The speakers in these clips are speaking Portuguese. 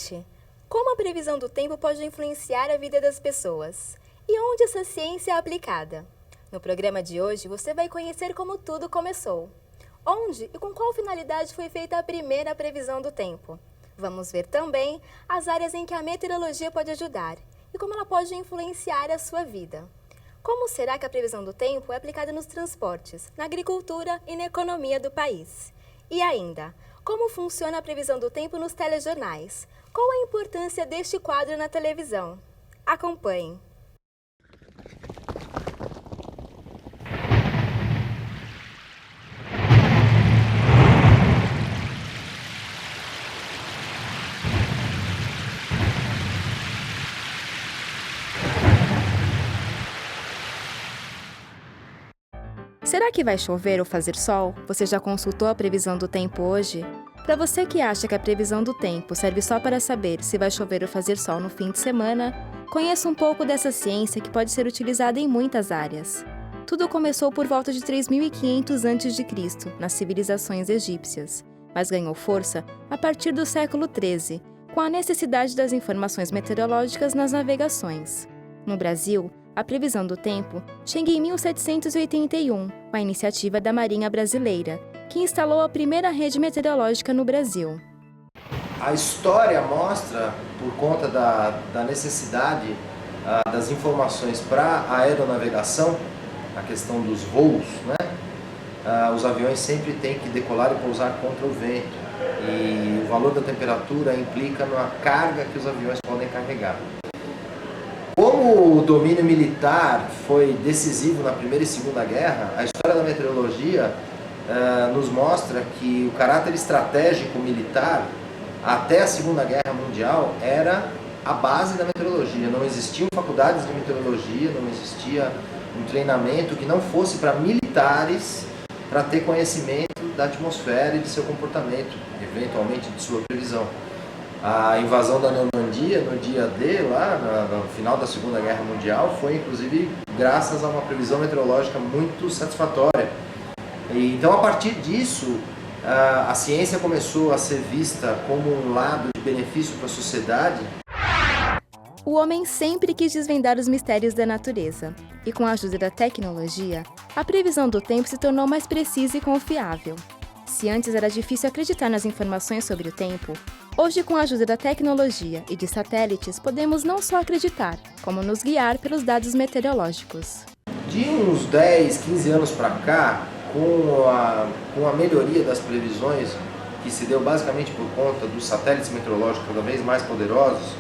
noite. Como a previsão do tempo pode influenciar a vida das pessoas? E onde essa ciência é aplicada? No programa de hoje, você vai conhecer como tudo começou. Onde e com qual finalidade foi feita a primeira previsão do tempo? Vamos ver também as áreas em que a meteorologia pode ajudar e como ela pode influenciar a sua vida. Como será que a previsão do tempo é aplicada nos transportes, na agricultura e na economia do país? E ainda, como funciona a previsão do tempo nos telejornais? Qual a importância deste quadro na televisão? Acompanhe! Será que vai chover ou fazer sol? Você já consultou a previsão do tempo hoje? Para você que acha que a previsão do tempo serve só para saber se vai chover ou fazer sol no fim de semana, conheça um pouco dessa ciência que pode ser utilizada em muitas áreas. Tudo começou por volta de 3500 a.C., nas civilizações egípcias, mas ganhou força a partir do século XIII, com a necessidade das informações meteorológicas nas navegações. No Brasil, a previsão do tempo chega em 1781, com a iniciativa da Marinha Brasileira, que instalou a primeira rede meteorológica no Brasil. A história mostra, por conta da necessidade das informações para a aeronavegação, a questão dos voos, né? Os aviões sempre têm que decolar e pousar contra o vento, e o valor da temperatura implica na carga que os aviões podem carregar. Como o domínio militar foi decisivo na Primeira e Segunda Guerra, a história da meteorologia nos mostra que o caráter estratégico militar até a Segunda Guerra Mundial era a base da meteorologia. Não existiam faculdades de meteorologia, não existia um treinamento que não fosse para militares, para ter conhecimento da atmosfera e de seu comportamento, eventualmente de sua previsão. A invasão da Normandia no dia D, lá no final da Segunda Guerra Mundial, foi inclusive graças a uma previsão meteorológica muito satisfatória. E, então, a partir disso, a ciência começou a ser vista como um lado de benefício para a sociedade. O homem sempre quis desvendar os mistérios da natureza, e com a ajuda da tecnologia, a previsão do tempo se tornou mais precisa e confiável. Se antes era difícil acreditar nas informações sobre o tempo, hoje, com a ajuda da tecnologia e de satélites, podemos não só acreditar, como nos guiar pelos dados meteorológicos. De uns 10, 15 anos para cá, com a melhoria das previsões, que se deu basicamente por conta dos satélites meteorológicos cada vez mais poderosos,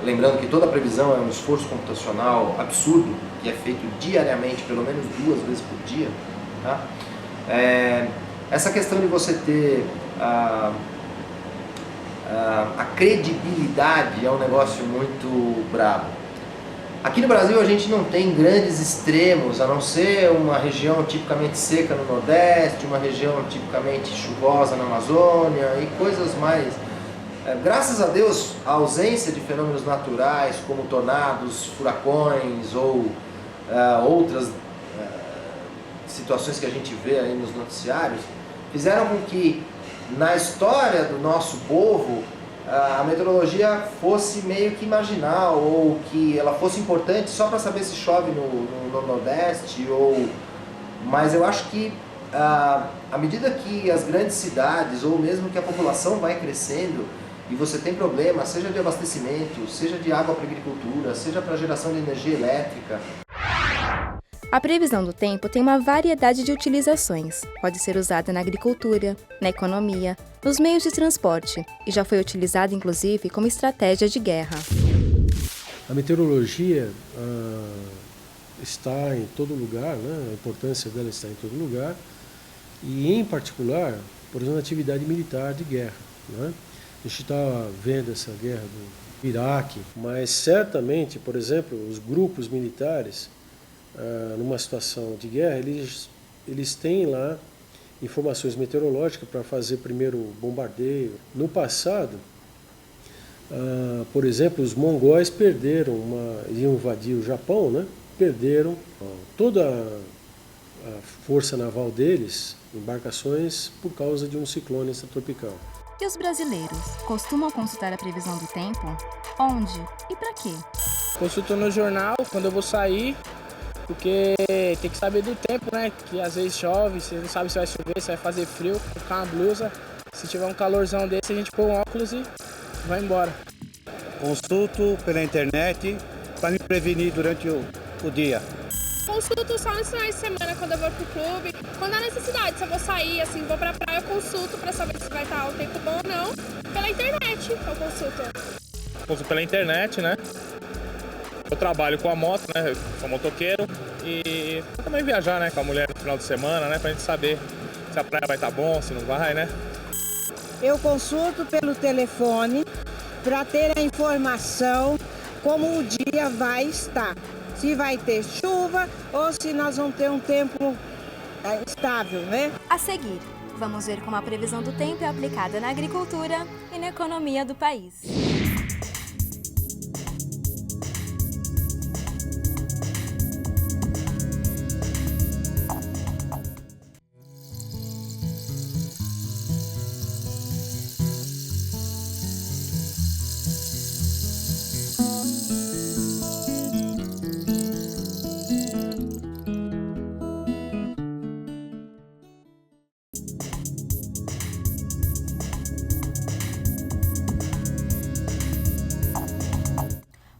lembrando que toda previsão é um esforço computacional absurdo, que é feito diariamente, pelo menos 2 vezes por dia, tá? Essa questão de você ter a credibilidade é um negócio muito brabo. Aqui no Brasil a gente não tem grandes extremos, a não ser uma região tipicamente seca no Nordeste, uma região tipicamente chuvosa na Amazônia e coisas mais. Graças a Deus, a ausência de fenômenos naturais como tornados, furacões ou outras situações que a gente vê aí nos noticiários, fizeram com que na história do nosso povo a meteorologia fosse meio que marginal, ou que ela fosse importante só para saber se chove no Nordeste, mas eu acho que à medida que as grandes cidades, ou mesmo que a população vai crescendo, e você tem problemas, seja de abastecimento, seja de água para agricultura, seja para geração de energia elétrica. A previsão do tempo tem uma variedade de utilizações. Pode ser usada na agricultura, na economia, nos meios de transporte e já foi utilizada inclusive como estratégia de guerra. A meteorologia está em todo lugar, né? A importância dela está em todo lugar e, em particular, por exemplo, na atividade militar de guerra, né? A gente está vendo essa guerra do Iraque, mas certamente, por exemplo, os grupos militares numa situação de guerra, eles têm lá informações meteorológicas para fazer primeiro bombardeio. No passado, por exemplo, os mongóis iam invadir o Japão, né? Perderam toda a força naval deles, embarcações, por causa de um ciclone extratropical. E os brasileiros costumam consultar a previsão do tempo? Onde e para quê? Consulto no jornal quando eu vou sair, porque tem que saber do tempo, né? Que às vezes chove, você não sabe se vai chover, se vai fazer frio, colocar uma blusa. Se tiver um calorzão desse, a gente põe um óculos e vai embora. Consulto pela internet para me prevenir durante o dia. Consulto só nos finais de semana quando eu vou pro clube. Quando há necessidade, se eu vou sair, assim, vou pra praia, eu consulto pra saber se vai estar o tempo bom ou não. Pela internet eu consulto. Consulto pela internet, né? Eu trabalho com a moto, né? Eu sou motoqueiro e também viajar, né? Com a mulher no final de semana, né? Pra gente saber se a praia vai estar bom, se não vai, né? Eu consulto pelo telefone para ter a informação como o dia vai estar. Se vai ter chuva ou se nós vamos ter um tempo estável, né? A seguir, vamos ver como a previsão do tempo é aplicada na agricultura e na economia do país.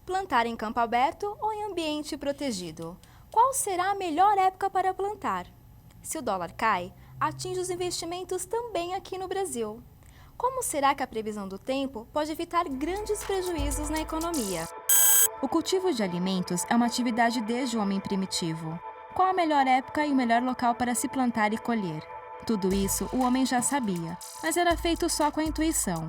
Plantar em campo aberto ou em ambiente protegido? Qual será a melhor época para plantar? Se o dólar cai, atinge os investimentos também aqui no Brasil. Como será que a previsão do tempo pode evitar grandes prejuízos na economia? O cultivo de alimentos é uma atividade desde o homem primitivo. Qual a melhor época e o melhor local para se plantar e colher? Tudo isso o homem já sabia, mas era feito só com a intuição.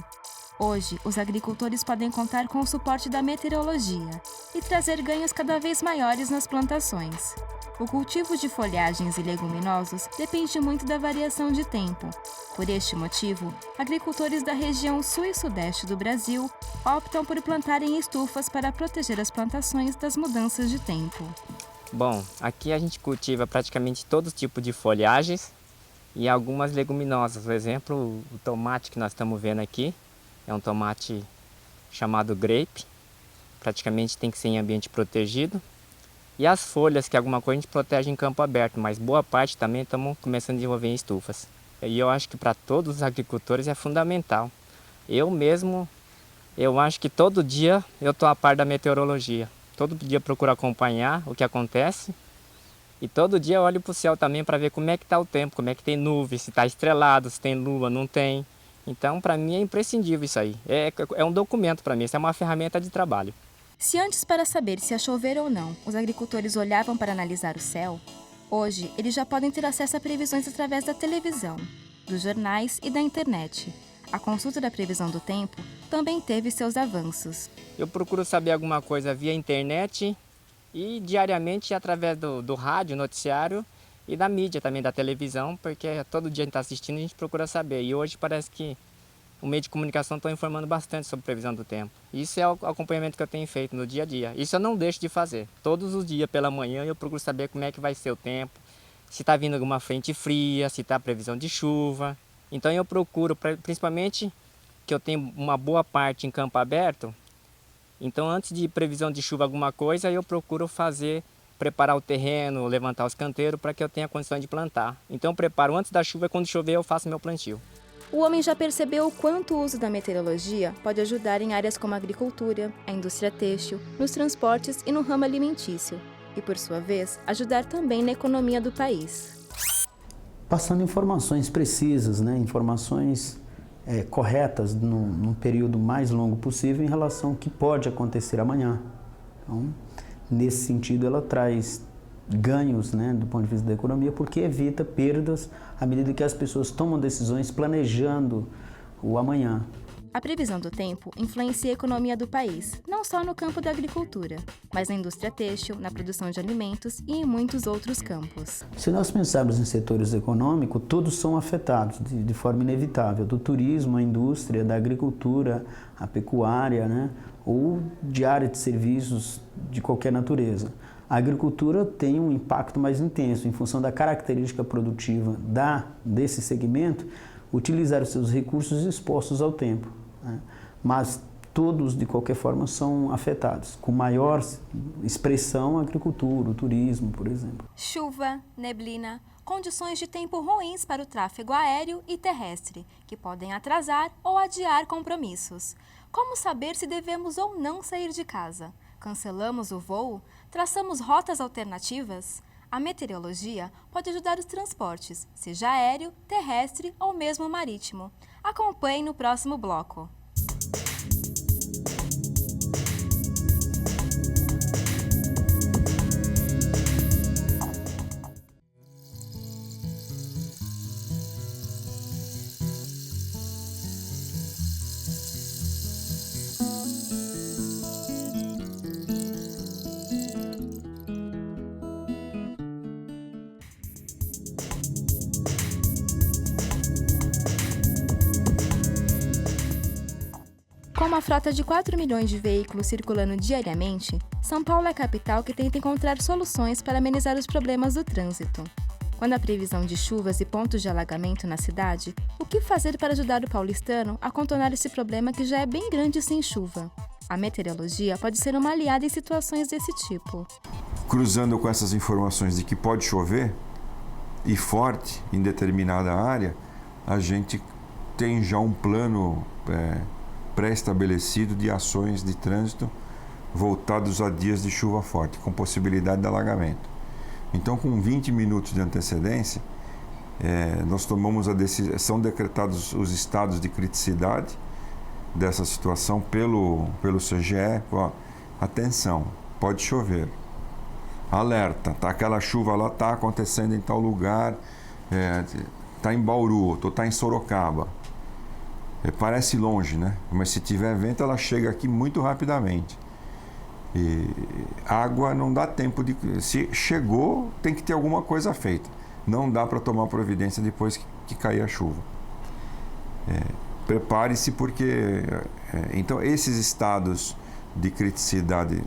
Hoje, os agricultores podem contar com o suporte da meteorologia e trazer ganhos cada vez maiores nas plantações. O cultivo de folhagens e leguminosos depende muito da variação de tempo. Por este motivo, agricultores da região sul e sudeste do Brasil optam por plantar em estufas para proteger as plantações das mudanças de tempo. Bom, aqui a gente cultiva praticamente todo tipo de folhagens e algumas leguminosas. Por exemplo, o tomate que nós estamos vendo aqui é um tomate chamado grape, praticamente tem que ser em ambiente protegido. E as folhas, que alguma coisa a gente protege em campo aberto, mas boa parte também estamos começando a desenvolver em estufas. E eu acho que para todos os agricultores é fundamental. Eu acho que todo dia eu estou a par da meteorologia. Todo dia procuro acompanhar o que acontece. E todo dia eu olho para o céu também para ver como é que está o tempo, como é que tem nuvem, se está estrelado, se tem lua, não tem. Então, para mim é imprescindível isso aí. É um documento para mim, isso é uma ferramenta de trabalho. Se antes, para saber se ia chover ou não, os agricultores olhavam para analisar o céu, hoje eles já podem ter acesso a previsões através da televisão, dos jornais e da internet. A consulta da previsão do tempo também teve seus avanços. Eu procuro saber alguma coisa via internet e diariamente através do rádio, noticiário e da mídia também, da televisão, porque todo dia a gente está assistindo e a gente procura saber. E hoje parece que o meio de comunicação está informando bastante sobre previsão do tempo. Isso é o acompanhamento que eu tenho feito no dia a dia. Isso eu não deixo de fazer. Todos os dias pela manhã eu procuro saber como é que vai ser o tempo, se está vindo alguma frente fria, se está previsão de chuva. Então eu procuro, principalmente que eu tenho uma boa parte em campo aberto, então antes de previsão de chuva alguma coisa, eu procuro preparar o terreno, levantar os canteiros para que eu tenha condição de plantar. Então eu preparo antes da chuva e quando chover eu faço meu plantio. O homem já percebeu o quanto o uso da meteorologia pode ajudar em áreas como a agricultura, a indústria têxtil, nos transportes e no ramo alimentício, e por sua vez, ajudar também na economia do país. Passando informações precisas, informações corretas num período mais longo possível em relação ao que pode acontecer amanhã. Então, nesse sentido, ela traz ganhos, do ponto de vista da economia, porque evita perdas à medida que as pessoas tomam decisões planejando o amanhã. A previsão do tempo influencia a economia do país, não só no campo da agricultura, mas na indústria têxtil, na produção de alimentos e em muitos outros campos. Se nós pensarmos em setores econômicos, todos são afetados de forma inevitável, do turismo, à indústria, da agricultura, à pecuária, ou de área de serviços de qualquer natureza. A agricultura tem um impacto mais intenso em função da característica produtiva desse segmento, utilizar os seus recursos expostos ao tempo, né? Mas todos, de qualquer forma, são afetados, com maior expressão a agricultura, o turismo, por exemplo. Chuva, neblina, condições de tempo ruins para o tráfego aéreo e terrestre, que podem atrasar ou adiar compromissos. Como saber se devemos ou não sair de casa? Cancelamos o voo? Traçamos rotas alternativas? A meteorologia pode ajudar os transportes, seja aéreo, terrestre ou mesmo marítimo. Acompanhe no próximo bloco. Com uma frota de 4 milhões de veículos circulando diariamente, São Paulo é a capital que tenta encontrar soluções para amenizar os problemas do trânsito. Quando há previsão de chuvas e pontos de alagamento na cidade, o que fazer para ajudar o paulistano a contornar esse problema que já é bem grande sem chuva? A meteorologia pode ser uma aliada em situações desse tipo. Cruzando com essas informações de que pode chover, e forte em determinada área, a gente tem já um plano pré-estabelecido de ações de trânsito voltados a dias de chuva forte, com possibilidade de alagamento. Então, com 20 minutos de antecedência, nós tomamos a decisão, são decretados os estados de criticidade dessa situação pelo CGE. Atenção, pode chover. Alerta, tá, aquela chuva lá está acontecendo em tal lugar, está em Bauru, está em Sorocaba. Parece longe, né? Mas se tiver vento, ela chega aqui muito rapidamente. E água não dá tempo de... Se chegou, tem que ter alguma coisa feita. Não dá para tomar providência depois que cair a chuva. Prepare-se porque... Então, esses estados de criticidade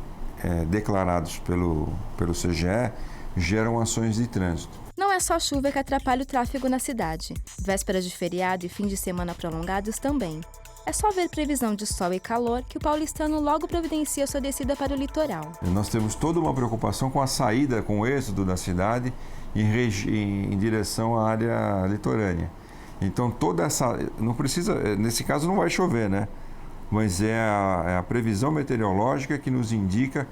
declarados pelo CGE geram ações de trânsito. Não é só chuva que atrapalha o tráfego na cidade. Véspera de feriado e fim de semana prolongados também. É só ver previsão de sol e calor que o paulistano logo providencia sua descida para o litoral. Nós temos toda uma preocupação com a saída, com o êxodo da cidade em direção à área litorânea. Então toda essa... Não precisa... Nesse caso não vai chover, né? Mas é a previsão meteorológica que nos indica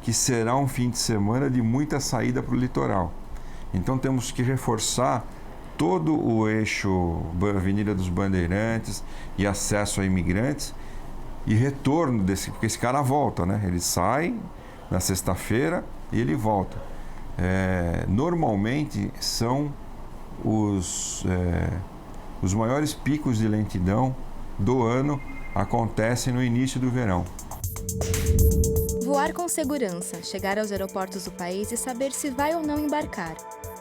que será um fim de semana de muita saída para o litoral. Então temos que reforçar todo o eixo Avenida dos Bandeirantes e acesso a imigrantes e retorno porque esse cara volta, né? Ele sai na sexta-feira e ele volta. Normalmente são os maiores picos de lentidão do ano acontecem no início do verão. Voar com segurança, chegar aos aeroportos do país e saber se vai ou não embarcar.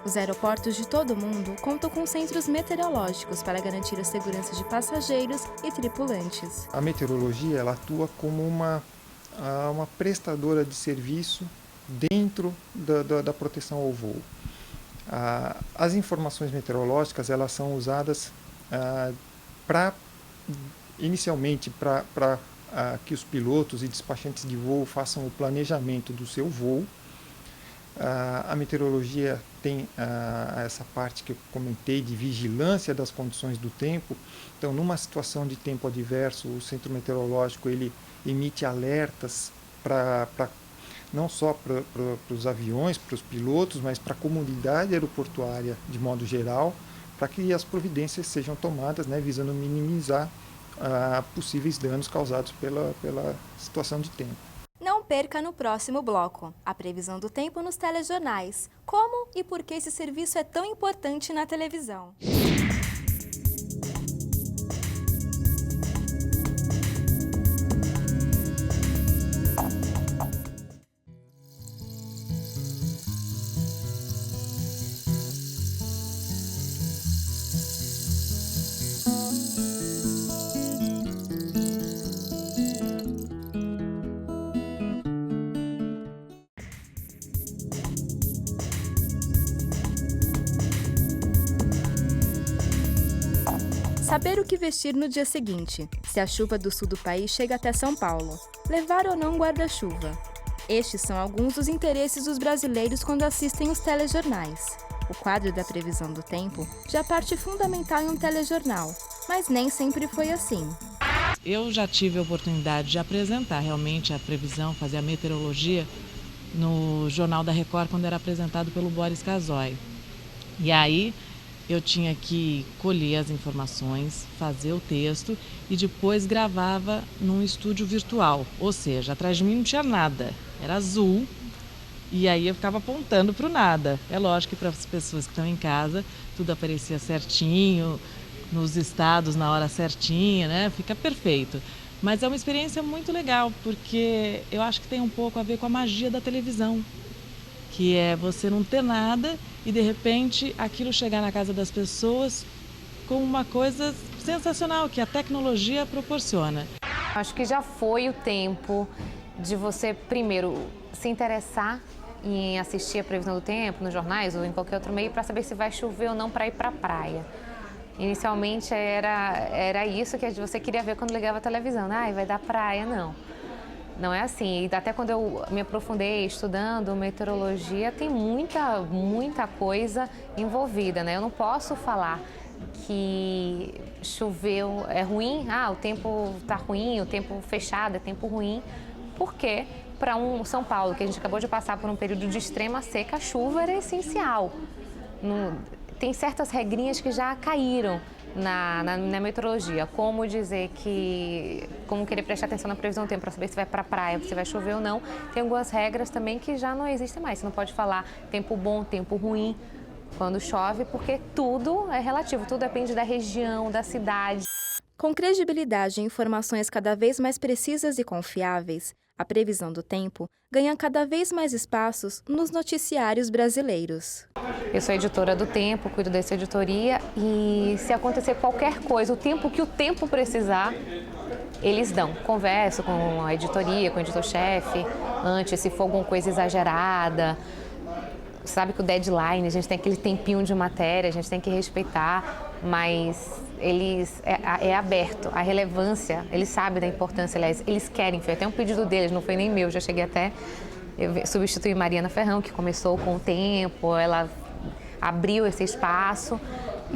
Os aeroportos de todo o mundo contam com centros meteorológicos para garantir a segurança de passageiros e tripulantes. A meteorologia ela atua como uma prestadora de serviço dentro da proteção ao voo. As informações meteorológicas elas são usadas inicialmente para que os pilotos e despachantes de voo façam o planejamento do seu voo. A meteorologia tem essa parte que eu comentei de vigilância das condições do tempo. Então, numa situação de tempo adverso, o centro meteorológico ele emite alertas não só para os aviões, para os pilotos, mas para a comunidade aeroportuária de modo geral, para que as providências sejam tomadas, né, visando minimizar possíveis danos causados pela situação de tempo. Não perca no próximo bloco a previsão do tempo nos telejornais. Como e por que esse serviço é tão importante na televisão. Saber o que vestir no dia seguinte, se a chuva do sul do país chega até São Paulo. Levar ou não guarda-chuva. Estes são alguns dos interesses dos brasileiros quando assistem os telejornais. O quadro da previsão do tempo já é parte fundamental em um telejornal, mas nem sempre foi assim. Eu já tive a oportunidade de apresentar realmente a previsão, fazer a meteorologia no Jornal da Record, quando era apresentado pelo Boris Casoy. E aí eu tinha que colher as informações, fazer o texto e depois gravava num estúdio virtual. Ou seja, atrás de mim não tinha nada, era azul. E aí eu ficava apontando para o nada. É lógico que para as pessoas que estão em casa, tudo aparecia certinho, nos estados na hora certinha, né? Fica perfeito. Mas é uma experiência muito legal, porque eu acho que tem um pouco a ver com a magia da televisão, que é você não ter nada e de repente aquilo chegar na casa das pessoas com uma coisa sensacional que a tecnologia proporciona. Acho que já foi o tempo de você, primeiro, se interessar em assistir a previsão do tempo nos jornais ou em qualquer outro meio para saber se vai chover ou não para ir para a praia. Inicialmente era isso que você queria ver quando ligava a televisão. Vai dar praia, não. Não é assim. E até quando eu me aprofundei estudando meteorologia, tem muita coisa envolvida, né? Eu não posso falar que choveu é ruim, o tempo está ruim, o tempo fechado é tempo ruim, porque para São Paulo, que a gente acabou de passar por um período de extrema seca, a chuva era essencial. Tem certas regrinhas que já caíram na meteorologia, como querer prestar atenção na previsão do tempo para saber se vai para a praia, se vai chover ou não. Tem algumas regras também que já não existem mais. Você não pode falar tempo bom, tempo ruim quando chove, porque tudo é relativo, tudo depende da região, da cidade. Com credibilidade e informações cada vez mais precisas e confiáveis, a previsão do tempo ganha cada vez mais espaços nos noticiários brasileiros. Eu sou editora do Tempo, cuido dessa editoria e se acontecer qualquer coisa, o tempo que o tempo precisar, eles dão. Converso com a editoria, com o editor-chefe, antes, se for alguma coisa exagerada. Sabe que o deadline, a gente tem aquele tempinho de matéria, a gente tem que respeitar, mas é aberto, a relevância, eles sabem da importância, aliás, eles querem, foi até um pedido deles, não foi nem meu, já cheguei até, eu substituí Mariana Ferrão, que começou com o tempo, ela abriu esse espaço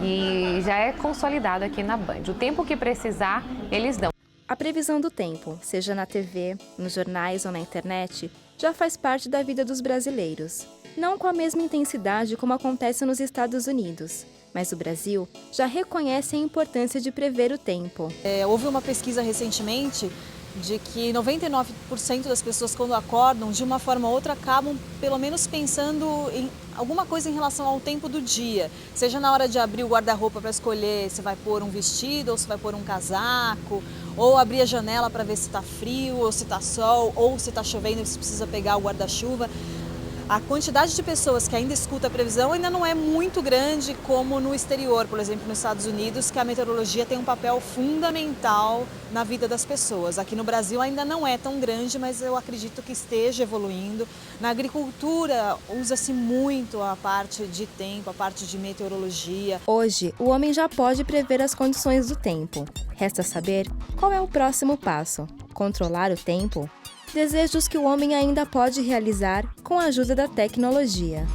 e já é consolidado aqui na Band. O tempo que precisar, eles dão. A previsão do tempo, seja na TV, nos jornais ou na internet, já faz parte da vida dos brasileiros. Não com a mesma intensidade como acontece nos Estados Unidos, mas o Brasil já reconhece a importância de prever o tempo. Houve uma pesquisa recentemente de que 99% das pessoas, quando acordam, de uma forma ou outra, acabam pelo menos pensando em alguma coisa em relação ao tempo do dia. Seja na hora de abrir o guarda-roupa para escolher se vai pôr um vestido ou se vai pôr um casaco, ou abrir a janela para ver se está frio ou se está sol, ou se está chovendo e se precisa pegar o guarda-chuva. A quantidade de pessoas que ainda escuta a previsão ainda não é muito grande como no exterior, por exemplo, nos Estados Unidos, que a meteorologia tem um papel fundamental na vida das pessoas. Aqui no Brasil ainda não é tão grande, mas eu acredito que esteja evoluindo. Na agricultura usa-se muito a parte de tempo, a parte de meteorologia. Hoje, o homem já pode prever as condições do tempo. Resta saber qual é o próximo passo: controlar o tempo? Desejos que o homem ainda pode realizar com a ajuda da tecnologia.